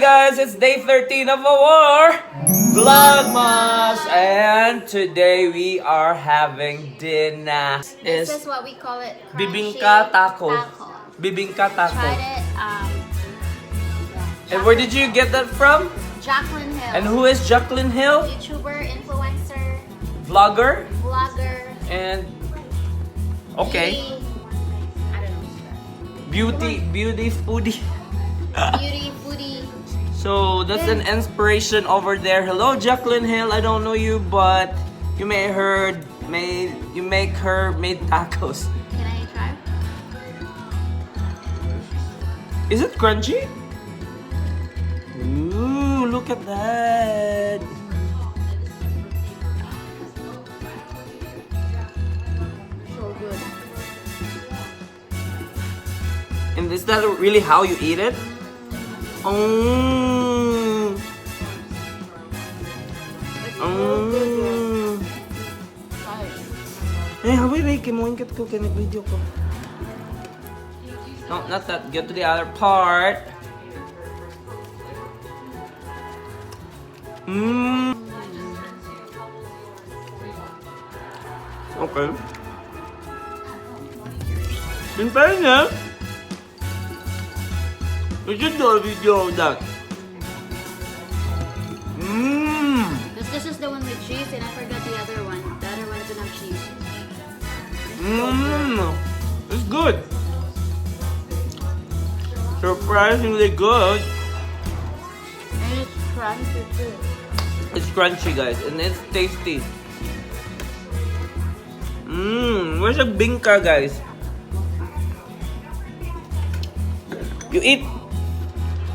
Guys, it's day 13 of our VLOGMAS, and today we are having dinner. This is what we call it. Bibingka taco. Bibingka taco. Tried it. And where did you get that from? Jaclyn Hill. And who is Jaclyn Hill? YouTuber, influencer, Vlogger. And okay. I don't know. Beauty foodie. Beauty foodie. So that's an inspiration over there. Hello, Jaclyn Hill. I don't know you, but you make her made tacos. Can I try? Is it crunchy? Ooh, look at that. So good. And is that really how you eat it? Oh. Oh. Eh, hawi ba kimoingkat ko kaya nag-video ko. No, not that. Get to the other part. Mmm. Okay. In fairness, we should do a video of that. Mmm. This is the one with cheese, and I forgot the other one. The other one doesn't have cheese. Mmm. It's good. Surprisingly good. And it's crunchy too. It's crunchy, guys, and it's tasty. Mmm. Where's the bingka, guys? You eat.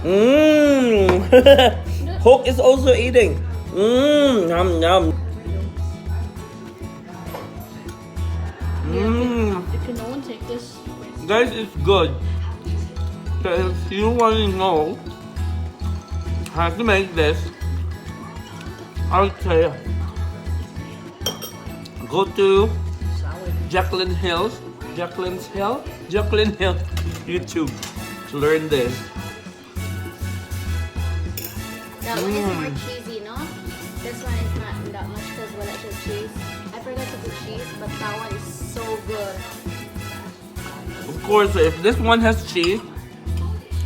Mmm. Hook is also eating. Mmm. Yum yum. Mmm. Can no one take this? Guys, it's good. So if you want to know how to make this, I'll tell you. Go to Jaclyn Hill YouTube to learn this. That one is more cheesy, no? This one is not that much because when I said cheese, I forgot to put cheese, but that one is so good. Of course, if this one has cheese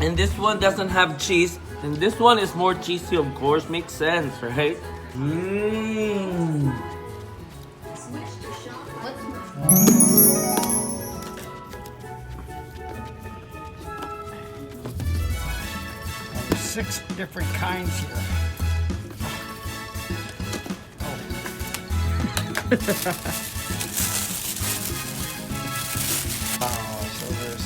and this one doesn't have cheese, then this one is more cheesy, of course. Makes sense, right? Mmm. 6 different kinds here. Oh, so there's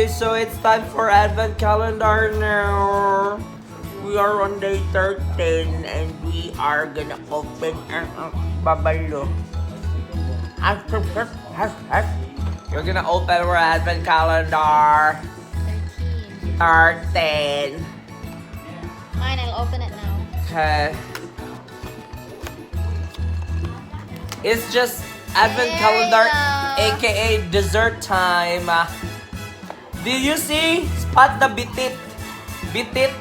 so it's time for Advent calendar now. We are on day 13 and we are gonna open our babalo. You're gonna open our Advent calendar. 13. Mine, I'll open it now. Okay. It's just Advent calendar, aka dessert time. Did you see? Spot the bitit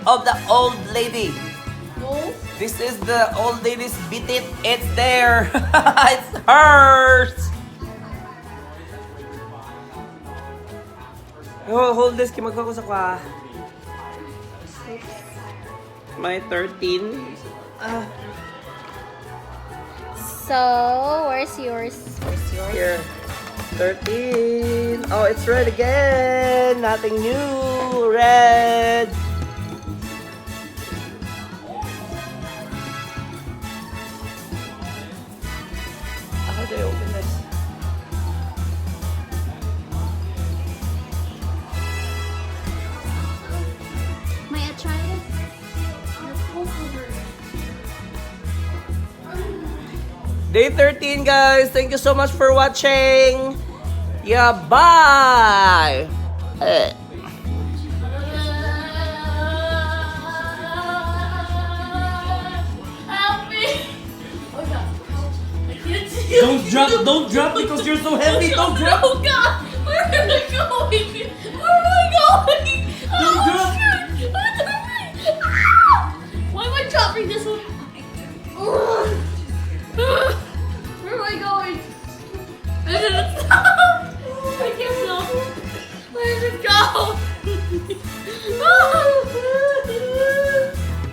of the old lady. No? This is the old lady's bitit. It's there. It's hers. Oh, hold this. Kimagkakusa ka. My 13. So, where's yours? Here. 13. Oh, it's red again. Nothing new. Red. How do I open this? May I try it? Day 13, guys. Thank you so much for watching. Yeah, bye. Help me! Oh God. I can't see. Don't drop because you're so heavy. Don't drop. Oh God.